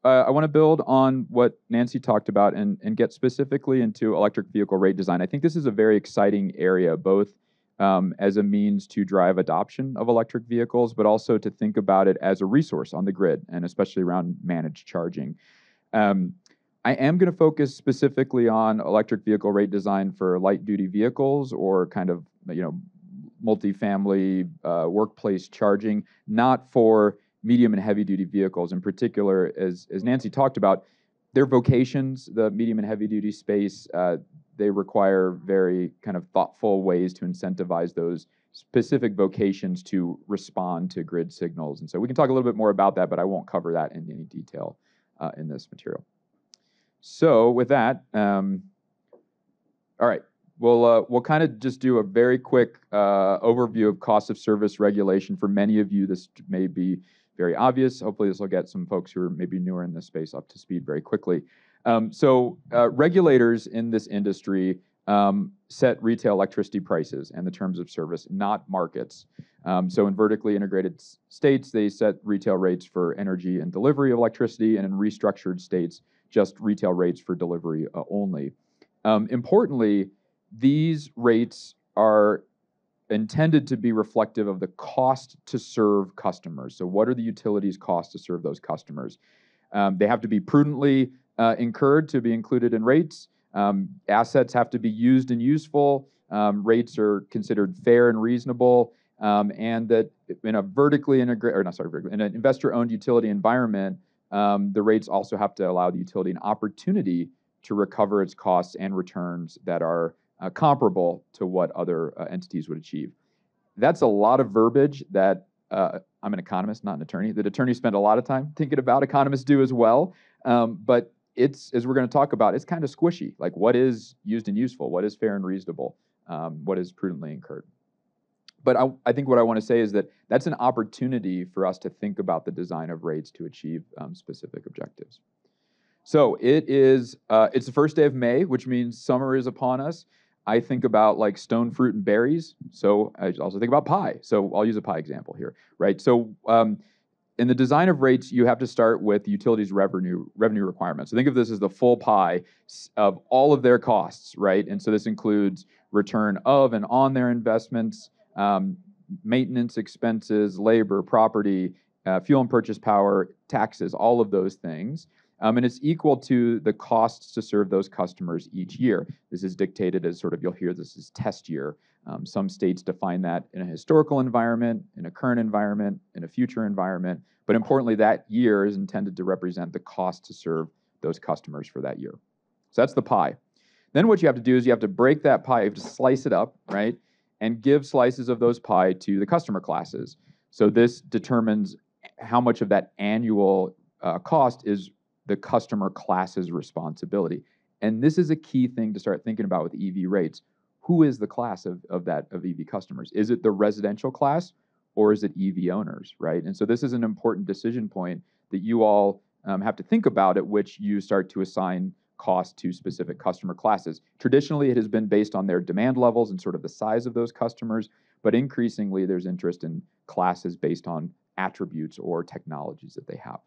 I want to build on what Nancy talked about and get specifically into electric vehicle rate design. I think this is a very exciting area, both as a means to drive adoption of electric vehicles, but also to think about it as a resource on the grid, and especially around managed charging. Um, I am going to focus specifically on electric vehicle rate design for light duty vehicles or kind of, multifamily workplace charging, not for medium and heavy duty vehicles. In particular, as Nancy talked about, their vocations, the medium and heavy duty space, they require very kind of thoughtful ways to incentivize those specific vocations to respond to grid signals. And so we can talk a little bit more about that, but I won't cover that in any detail in this material. So with that, all right, we'll kind of just do a very quick overview of cost of service regulation. For many of you, this may be very obvious. Hopefully this will get some folks who are maybe newer in this space up to speed very quickly. Regulators in this industry set retail electricity prices and the terms of service, not markets. So in vertically integrated states, they set retail rates for energy and delivery of electricity, and in restructured states, just retail rates for delivery only. Importantly, these rates are intended to be reflective of the cost to serve customers. So what are the utilities' costs to serve those customers? They have to be prudently incurred to be included in rates. Assets have to be used and useful. Rates are considered fair and reasonable, and that in a vertically integrated, or not sorry, vertically, in an investor-owned utility environment, the rates also have to allow the utility an opportunity to recover its costs and returns that are comparable to what other entities would achieve. That's a lot of verbiage that I'm an economist, not an attorney. The attorneys spend a lot of time thinking about. Economists do as well. But it's, as we're going to talk about, it's kind of squishy. Like, what is used and useful? What is fair and reasonable? What is prudently incurred? But I think what I want to say is that that's an opportunity for us to think about the design of rates to achieve specific objectives. So it's the first day of May, which means summer is upon us. I think about like stone fruit and berries. So I also think about pie. So I'll use a pie example here, right? So in the design of rates, you have to start with the utilities revenue requirements. So think of this as the full pie of all of their costs, right? And so this includes return of and on their investments, maintenance expenses, labor, property, fuel and purchase power, taxes, all of those things. And it's equal to the costs to serve those customers each year. This is dictated as sort of, you'll hear this is test year. Some states define that in a historical environment, in a current environment, in a future environment. But importantly, that year is intended to represent the cost to serve those customers for that year. So that's the pie. Then what you have to do is you have to break that pie, you have to slice it up, right? And give slices of those pie to the customer classes. So this determines how much of that annual cost is the customer class's responsibility. And this is a key thing to start thinking about with EV rates. Who is the class of EV customers? Is it the residential class or is it EV owners, right? And so this is an important decision point that you all have to think about, at which you start to assign cost to specific customer classes. Traditionally, it has been based on their demand levels and sort of the size of those customers, but increasingly there's interest in classes based on attributes or technologies that they have.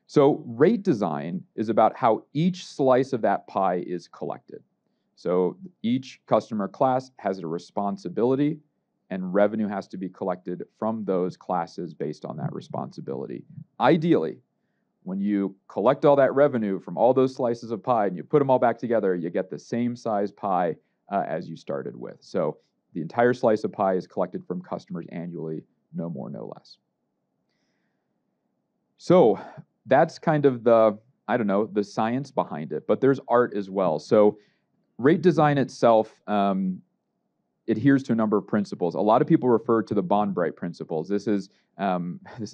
So rate design is about how each slice of that pie is collected. So each customer class has a responsibility, and revenue has to be collected from those classes based on that responsibility. Ideally, when you collect all that revenue from all those slices of pie and you put them all back together, you get the same size pie as you started with. So the entire slice of pie is collected from customers annually, no more, no less. So that's kind of the science behind it, but there's art as well. So rate design itself adheres to a number of principles. A lot of people refer to the Bond-Bright principles. This is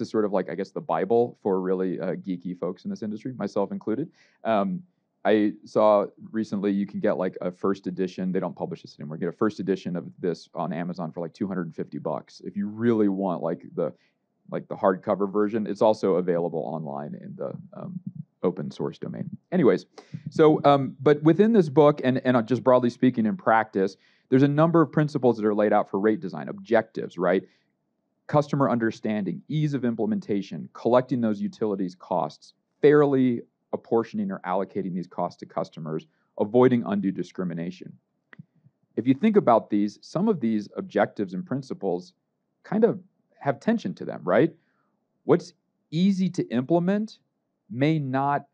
sort of like, I guess, the Bible for really geeky folks in this industry, myself included. I saw recently you can get like a first edition. They don't publish this anymore. Get a first edition of this on Amazon for like $250 if you really want like the hardcover version. It's also available online in the open source domain. Anyways, so but within this book and just broadly speaking in practice, there's a number of principles that are laid out for rate design, objectives, right? customer understanding, ease of implementation, collecting those utilities costs, fairly apportioning or allocating these costs to customers, avoiding undue discrimination. If you think about these, some of these objectives and principles kind of have tension to them, right? What's easy to implement may not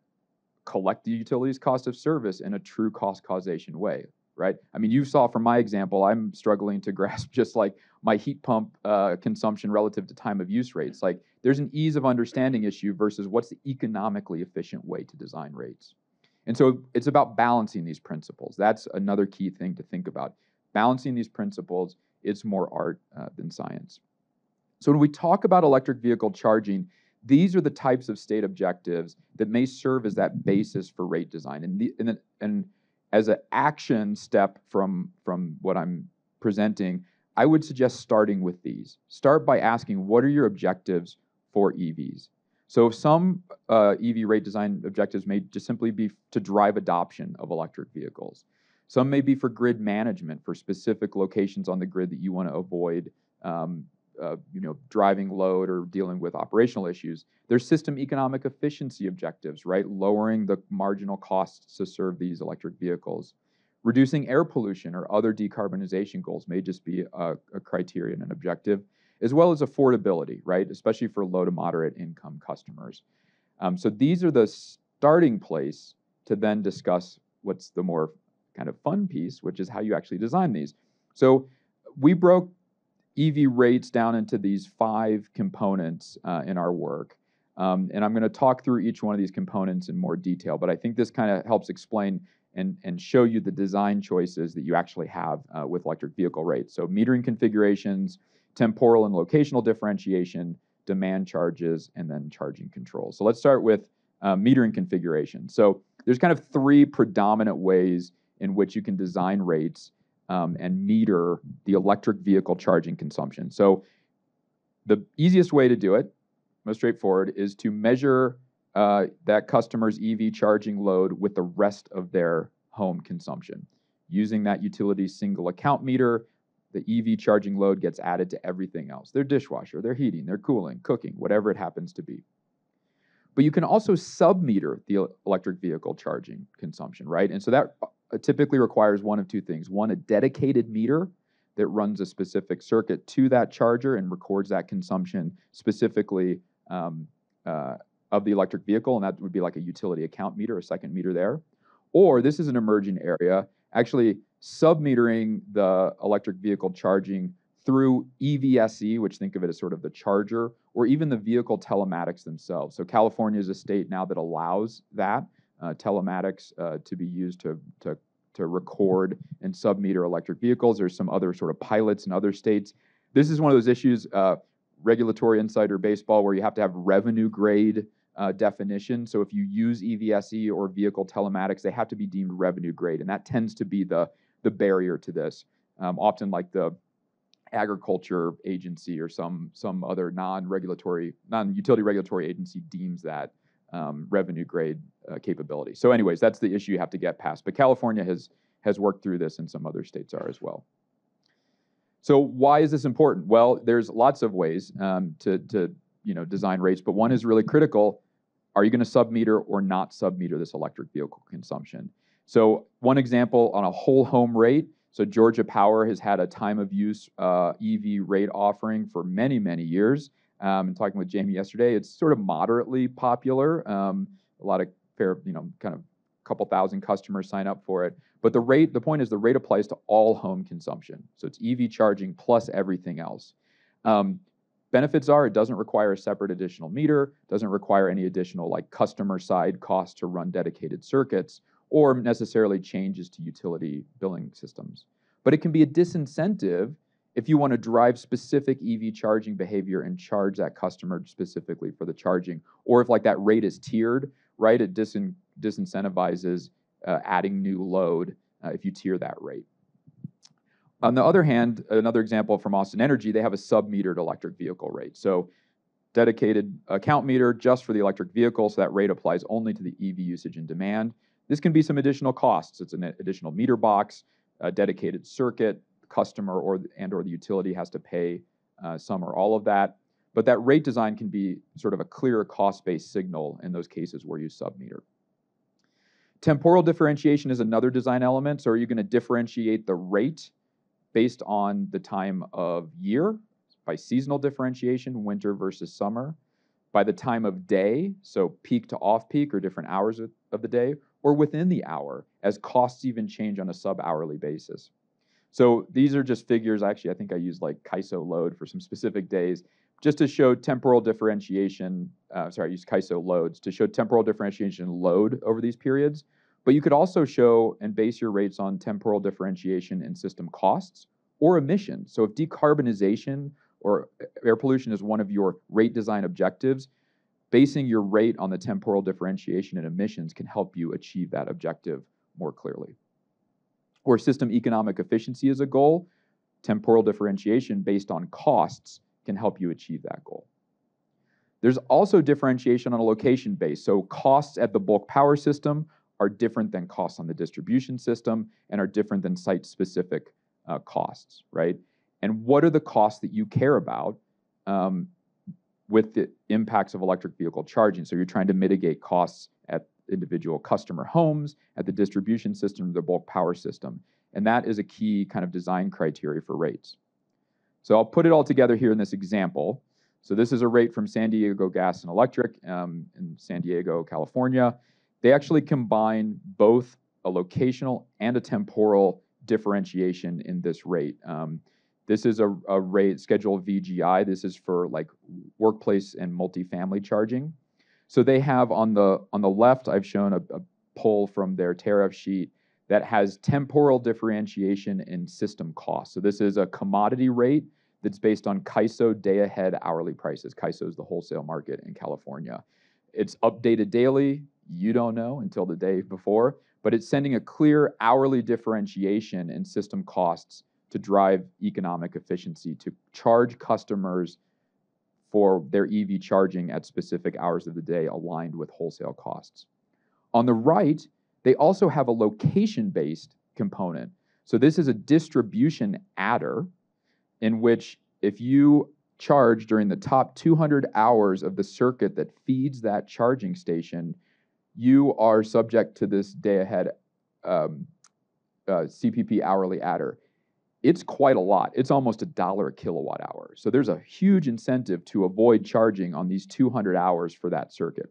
collect the utilities cost of service in a true cost causation way, right? I mean, you saw from my example, I'm struggling to grasp just like my heat pump consumption relative to time of use rates. Like there's an ease of understanding issue versus what's the economically efficient way to design rates. And so it's about balancing these principles. That's another key thing to think about. Balancing these principles, it's more art than science. So when we talk about electric vehicle charging, these are the types of state objectives that may serve as that basis for rate design. And as an action step from what I'm presenting, I would suggest starting with these. Start by asking, what are your objectives for EVs? So some EV rate design objectives may just simply be to drive adoption of electric vehicles. Some may be for grid management, for specific locations on the grid that you want to avoid driving load or dealing with operational issues. There's system economic efficiency objectives, right? Lowering the marginal costs to serve these electric vehicles. Reducing air pollution or other decarbonization goals may just be a criterion and objective, as well as affordability, right? Especially for low to moderate income customers. So these are the starting place to then discuss what's the more kind of fun piece, which is how you actually design these. So we broke EV rates down into these 5 components in our work. And I'm going to talk through each one of these components in more detail, but I think this kind of helps explain and show you the design choices that you actually have with electric vehicle rates. So metering configurations, temporal and locational differentiation, demand charges, and then charging control. So let's start with metering configuration. So there's kind of 3 predominant ways in which you can design rates and meter the electric vehicle charging consumption. So the easiest way to do it, most straightforward, is to measure that customer's EV charging load with the rest of their home consumption. Using that utility single account meter, the EV charging load gets added to everything else, their dishwasher, their heating, their cooling, cooking, whatever it happens to be. But you can also sub-meter the electric vehicle charging consumption, right? And so that typically requires one of 2 things. One, a dedicated meter that runs a specific circuit to that charger and records that consumption specifically of the electric vehicle, and that would be like a utility account meter, a second meter there. Or this is an emerging area, actually sub-metering the electric vehicle charging through EVSE, which think of it as sort of the charger, or even the vehicle telematics themselves. So California is a state now that allows that telematics to be used to record and sub-meter electric vehicles. There's some other sort of pilots in other states. This is one of those issues, regulatory insider baseball, where you have to have revenue grade definition. So if you use EVSE or vehicle telematics, they have to be deemed revenue grade, and that tends to be the barrier to this. Often like the agriculture agency or some other non-utility regulatory agency deems that revenue grade capability. So anyways, that's the issue you have to get past. But California has worked through this, and some other states are as well. So why is this important? Well, there's lots of ways to design rates, but one is really critical. Are you going to sub-meter or not sub-meter this electric vehicle consumption? So one example on a whole home rate. So Georgia Power has had a time of use EV rate offering for many, many years. And talking with Jamie yesterday, it's sort of moderately popular. A lot of kind of couple thousand customers sign up for it. But the point is the rate applies to all home consumption. So it's EV charging plus everything else. Benefits are it doesn't require a separate additional meter, doesn't require any additional like customer side cost to run dedicated circuits, or necessarily changes to utility billing systems. But it can be a disincentive if you want to drive specific EV charging behavior and charge that customer specifically for the charging, or if like that rate is tiered, right? It disincentivizes adding new load if you tier that rate. On the other hand, another example from Austin Energy, they have a sub-metered electric vehicle rate. So dedicated account meter just for the electric vehicle, so that rate applies only to the EV usage and demand. This can be some additional costs. It's an additional meter box, a dedicated circuit, customer or the utility has to pay some are all of that. But that rate design can be sort of a clearer cost-based signal in those cases where you submeter. Temporal differentiation is another design element. So are you going to differentiate the rate based on the time of year, by seasonal differentiation, winter versus summer, by the time of day, so peak to off-peak or different hours of the day, or within the hour, as costs even change on a sub-hourly basis. So these are just figures. Actually, I think I used like KISO load for some specific days, just to show temporal differentiation. I used KISO loads to show temporal differentiation load over these periods. But you could also show and base your rates on temporal differentiation in system costs or emissions. So if decarbonization or air pollution is one of your rate design objectives, basing your rate on the temporal differentiation in emissions can help you achieve that objective more clearly. Or system economic efficiency is a goal. Temporal differentiation based on costs can help you achieve that goal. There's also differentiation on a location base. So costs at the bulk power system are different than costs on the distribution system and are different than site-specific costs, right? And what are the costs that you care about with the impacts of electric vehicle charging? So you're trying to mitigate costs at individual customer homes, at the distribution system, the bulk power system. And that is a key kind of design criteria for rates. So I'll put it all together here in this example. So this is a rate from San Diego Gas and Electric in San Diego, California. They actually combine both a locational and a temporal differentiation in this rate. This is a rate, schedule VGI. This is for like workplace and multifamily charging. So they have on the left, I've shown a poll from their tariff sheet that has temporal differentiation in system cost. So this is a commodity rate that's based on KISO day-ahead hourly prices. KISO is the wholesale market in California. It's updated daily. You don't know until the day before, but it's sending a clear hourly differentiation in system costs to drive economic efficiency, to charge customers for their EV charging at specific hours of the day aligned with wholesale costs. On the right, they also have a location-based component. So this is a distribution adder in which if you charge during the top 200 hours of the circuit that feeds that charging station, you are subject to this day-ahead CPP hourly adder. It's quite a lot. It's almost $1 a kilowatt hour. So there's a huge incentive to avoid charging on these 200 hours for that circuit.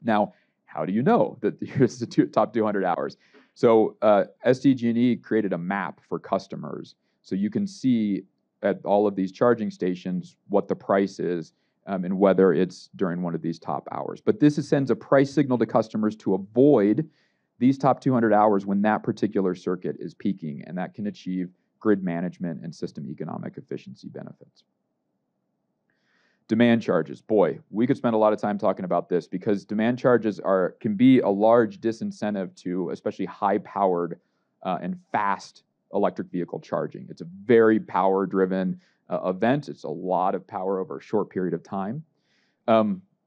Now, how do you know that here's the top 200 hours? So SDG&E created a map for customers. So you can see at all of these charging stations what the price is and whether it's during one of these top hours. But this sends a price signal to customers to avoid these top 200 hours when that particular circuit is peaking, and that can achieve grid management and system economic efficiency benefits. Demand charges. Boy, we could spend a lot of time talking about this because demand charges can be a large disincentive to especially high-powered and fast electric vehicle charging. It's a very power-driven event. It's a lot of power over a short period of time.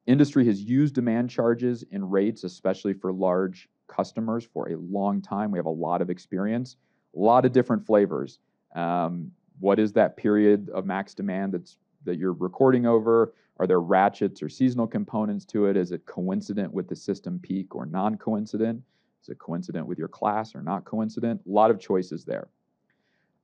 Industry has used demand charges in rates, especially for large customers, for a long time. We have a lot of experience. A lot of different flavors. What is that period of max demand that you're recording over? Are there ratchets or seasonal components to it? Is it coincident with the system peak or non-coincident? Is it coincident with your class or not coincident? A lot of choices there.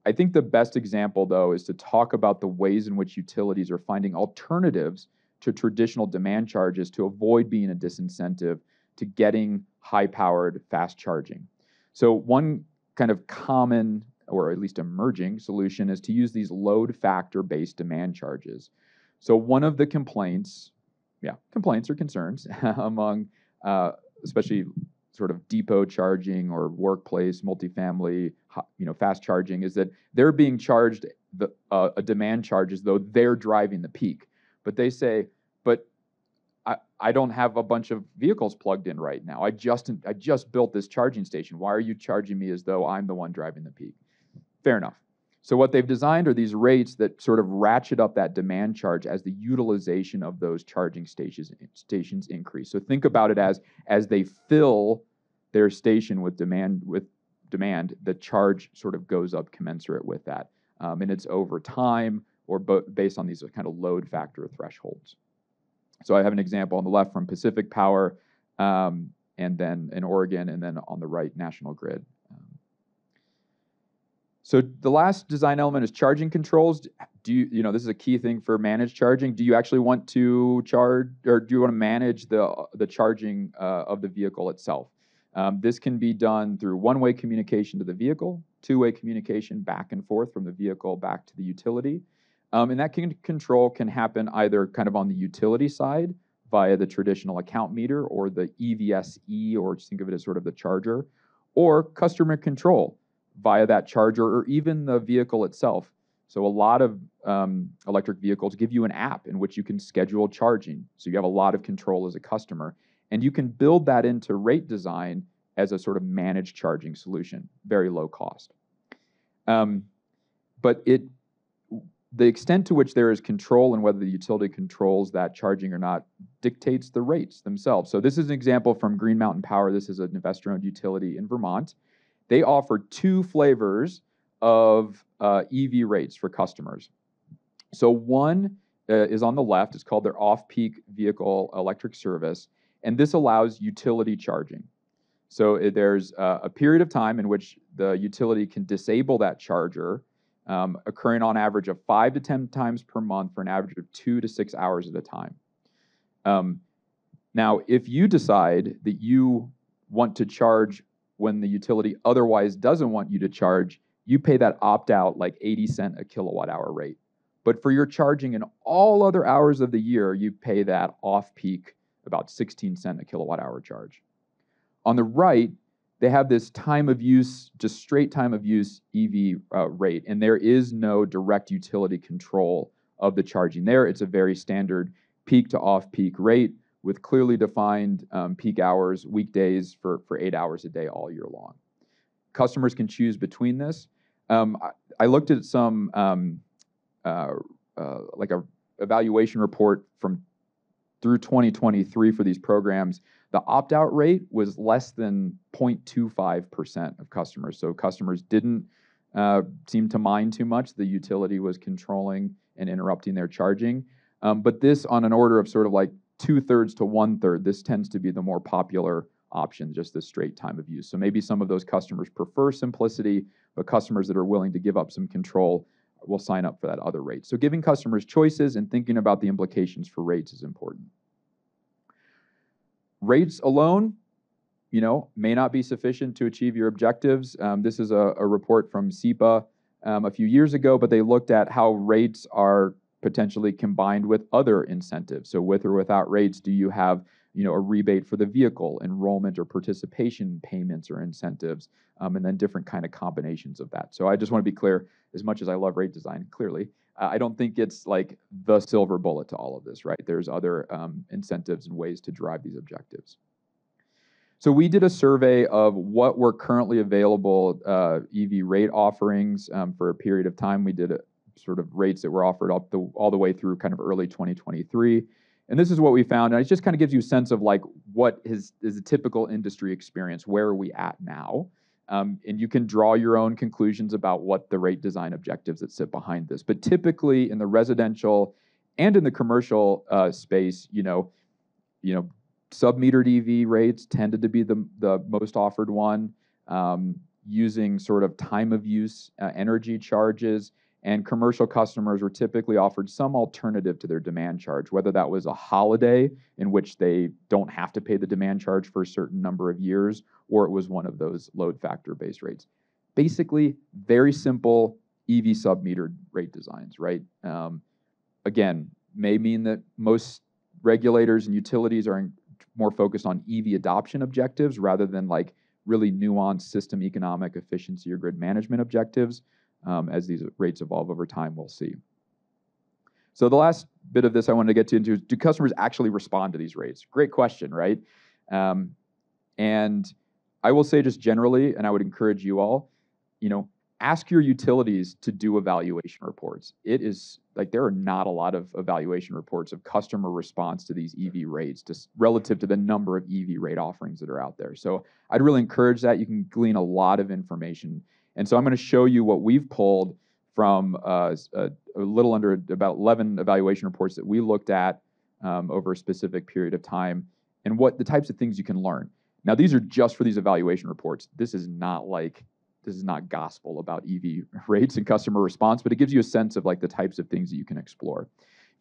I think the best example, though, is to talk about the ways in which utilities are finding alternatives to traditional demand charges to avoid being a disincentive to getting high-powered fast charging. So one kind of common, or at least emerging solution is to use these load factor-based demand charges. So one of the complaints or concerns among especially sort of depot charging or workplace, multifamily, fast charging is that they're being charged a demand charge as though they're driving the peak. But they say, but I don't have a bunch of vehicles plugged in right now. I just built this charging station. Why are you charging me as though I'm the one driving the peak? Fair enough. So what they've designed are these rates that sort of ratchet up that demand charge as the utilization of those charging stations increase. So think about it as they fill their station with demand, the charge sort of goes up commensurate with that. And it's over time or based on these kind of load factor thresholds. So I have an example on the left from Pacific Power, and then in Oregon, and then on the right, National Grid. So the last design element is charging controls. This is a key thing for managed charging. Do you actually want to charge, or do you want to manage the charging of the vehicle itself? This can be done through one-way communication to the vehicle, two-way communication back and forth from the vehicle back to the utility. And that control can happen either kind of on the utility side via the traditional account meter or the EVSE, or just think of it as sort of the charger, or customer control via that charger or even the vehicle itself. So a lot of electric vehicles give you an app in which you can schedule charging. So you have a lot of control as a customer. And you can build that into rate design as a sort of managed charging solution, very low cost. But the extent to which there is control and whether the utility controls that charging or not dictates the rates themselves. So this is an example from Green Mountain Power. This is an investor-owned utility in Vermont. They offer two flavors of EV rates for customers. So one is on the left. It's called their off-peak vehicle electric service, and this allows utility charging. So there's a period of time in which the utility can disable that charger, occurring on average of 5 to 10 times per month for an average of 2 to 6 hours at a time. Now, if you decide that you want to charge when the utility otherwise doesn't want you to charge, you pay that opt-out like 80 cent a kilowatt hour rate. But for your charging in all other hours of the year, you pay that off-peak about 16 cent a kilowatt hour charge. On the right, they have this time of use, just straight time of use EV rate, and there is no direct utility control of the charging there. It's a very standard peak to off-peak rate with clearly defined peak hours, weekdays for 8 hours a day all year long. Customers can choose between this. I looked at some like a evaluation report from through 2023 for these programs. The opt-out rate was less than 0.25% of customers. So customers didn't seem to mind too much. The utility was controlling and interrupting their charging. But this on an order of sort of like 2/3 to 1/3, this tends to be the more popular option, just the straight time of use. So maybe some of those customers prefer simplicity, but customers that are willing to give up some control will sign up for that other rate. So giving customers choices and thinking about the implications for rates is important. Rates alone, may not be sufficient to achieve your objectives. This is a report from SEPA a few years ago, but they looked at how rates are potentially combined with other incentives. So with or without rates, do you have a rebate for the vehicle, enrollment or participation payments or incentives, and then different kind of combinations of that. So I just want to be clear, as much as I love rate design, clearly, I don't think it's like the silver bullet to all of this, right? There's other incentives and ways to drive these objectives. So we did a survey of what were currently available EV rate offerings for a period of time. We did sort of rates that were offered all the way through kind of early 2023. And this is what we found. And it just kind of gives you a sense of like what is a typical industry experience. Where are we at now? And you can draw your own conclusions about what the rate design objectives that sit behind this. But typically in the residential and in the commercial space, sub-metered EV rates tended to be the most offered one, using sort of time of use energy charges. And commercial customers were typically offered some alternative to their demand charge, whether that was a holiday in which they don't have to pay the demand charge for a certain number of years, or it was one of those load factor-based rates. Basically, very simple EV sub-metered rate designs, right? Again, may mean that most regulators and utilities are more focused on EV adoption objectives rather than like really nuanced system economic efficiency or grid management objectives. As these rates evolve over time, we'll see. So the last bit of this I wanted to get into is, do customers actually respond to these rates? Great question, right? And I will say just generally, and I would encourage you all, ask your utilities to do evaluation reports. It is like there are not a lot of evaluation reports of customer response to these EV rates, just relative to the number of EV rate offerings that are out there. So I'd really encourage that. You can glean a lot of information. And so I'm going to show you what we've pulled from a little under about 11 evaluation reports that we looked at over a specific period of time, and what the types of things you can learn. Now, these are just for these evaluation reports. This is not gospel about EV rates and customer response, but it gives you a sense of like the types of things that you can explore.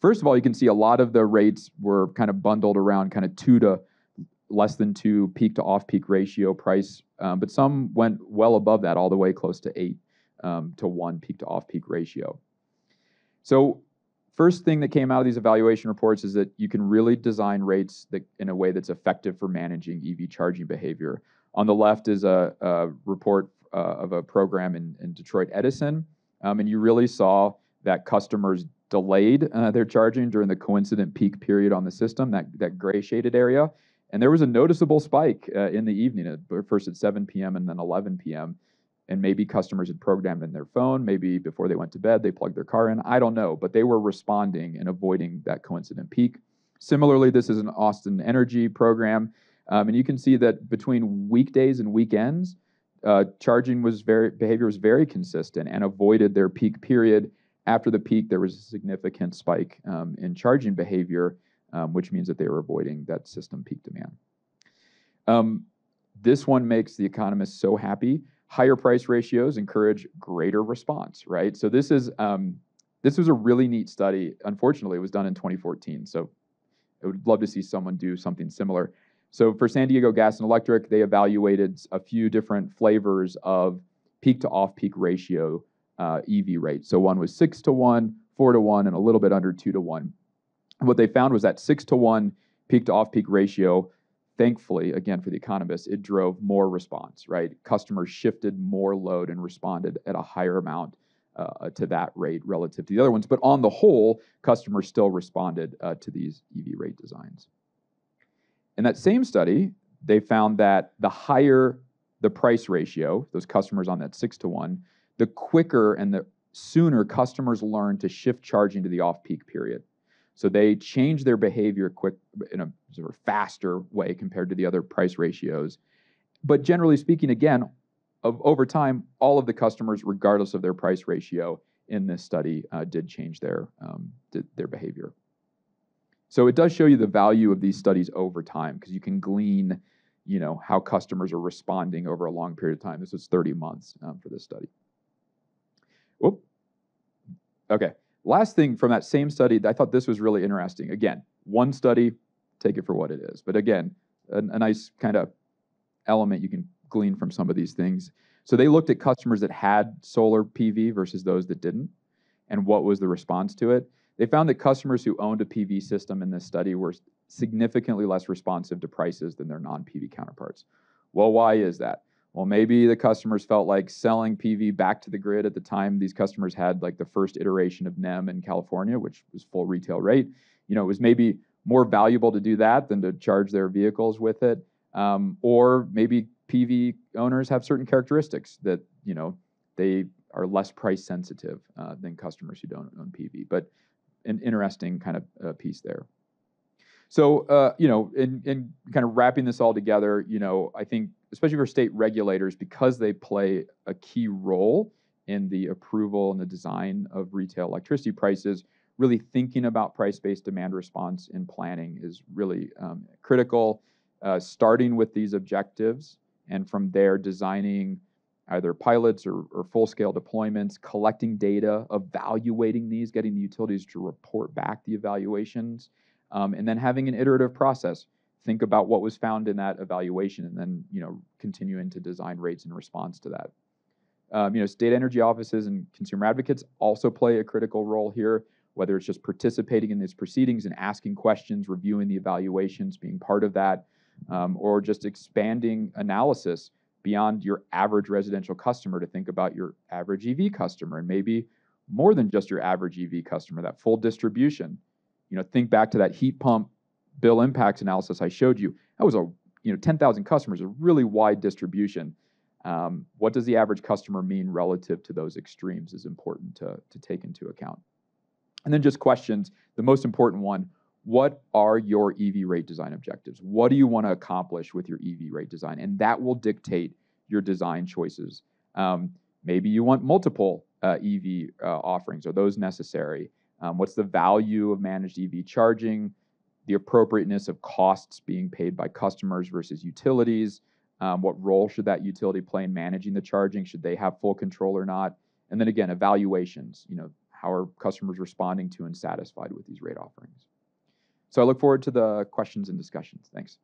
First of all, you can see a lot of the rates were kind of bundled around kind of 2 to less than 2 peak to off-peak ratio price, but some went well above that, all the way close to 8 to 1 peak to off-peak ratio. So first thing that came out of these evaluation reports is that you can really design rates that, in a way that's effective for managing EV charging behavior. On the left is a report of a program in Detroit Edison, and you really saw that customers delayed their charging during the coincident peak period on the system, that gray shaded area. And there was a noticeable spike in the evening, first at 7 p.m. and then 11 p.m. And maybe customers had programmed in their phone, maybe before they went to bed, they plugged their car in, I don't know, but they were responding and avoiding that coincident peak. Similarly, this is an Austin Energy program, and you can see that between weekdays and weekends, charging behavior was very consistent and avoided their peak period. After the peak, there was a significant spike in charging behavior, which means that they were avoiding that system peak demand. This one makes the economists so happy. Higher price ratios encourage greater response, right? So this was a really neat study. Unfortunately, it was done in 2014, so I would love to see someone do something similar. So for San Diego Gas and Electric, they evaluated a few different flavors of peak to off-peak ratio EV rates. So one was 6 to 1, 4 to 1, and a little bit under 2 to 1. And what they found was that 6 to 1 peak to off-peak ratio, thankfully, again, for the economists, it drove more response, right? Customers shifted more load and responded at a higher amount to that rate relative to the other ones. But on the whole, customers still responded to these EV rate designs. In that same study, they found that the higher the price ratio, those customers on that 6 to 1, the quicker and the sooner customers learn to shift charging to the off-peak period. So they change their behavior in a sort of faster way compared to the other price ratios. But generally speaking, again, over time, all of the customers, regardless of their price ratio in this study, did change their behavior. So it does show you the value of these studies over time, because you can glean, how customers are responding over a long period of time. This was 30 months for this study. Whoop. Okay. Last thing from that same study, I thought this was really interesting. Again, one study, take it for what it is. But again, a nice kind of element you can glean from some of these things. So they looked at customers that had solar PV versus those that didn't, and what was the response to it. They found that customers who owned a PV system in this study were significantly less responsive to prices than their non-PV counterparts. Well, why is that? Well, maybe the customers felt like selling PV back to the grid at the time. These customers had like the first iteration of NEM in California, which was full retail rate. It was maybe more valuable to do that than to charge their vehicles with it. Or maybe PV owners have certain characteristics that, they are less price sensitive than customers who don't own PV. But an interesting kind of piece there. So, in kind of wrapping this all together, I think, especially for state regulators, because they play a key role in the approval and the design of retail electricity prices, really thinking about price-based demand response in planning is really critical, starting with these objectives, and from there designing either pilots or full-scale deployments, collecting data, evaluating these, getting the utilities to report back the evaluations, and then having an iterative process. Think about what was found in that evaluation, and then continuing to design rates in response to that. State energy offices and consumer advocates also play a critical role here, whether it's just participating in these proceedings and asking questions, reviewing the evaluations, being part of that, or just expanding analysis beyond your average residential customer to think about your average EV customer, and maybe more than just your average EV customer, that full distribution. Think back to that heat pump bill impacts analysis I showed you. That was 10,000 customers, a really wide distribution. What does the average customer mean relative to those extremes is important to take into account. And then just questions. The most important one, what are your EV rate design objectives? What do you want to accomplish with your EV rate design? And that will dictate your design choices. Maybe you want multiple EV offerings? Are those necessary? What's the value of managed EV charging? The appropriateness of costs being paid by customers versus utilities? What role should that utility play in managing the charging? Should they have full control or not? And then again, evaluations. How are customers responding to and satisfied with these rate offerings? So I look forward to the questions and discussions. Thanks.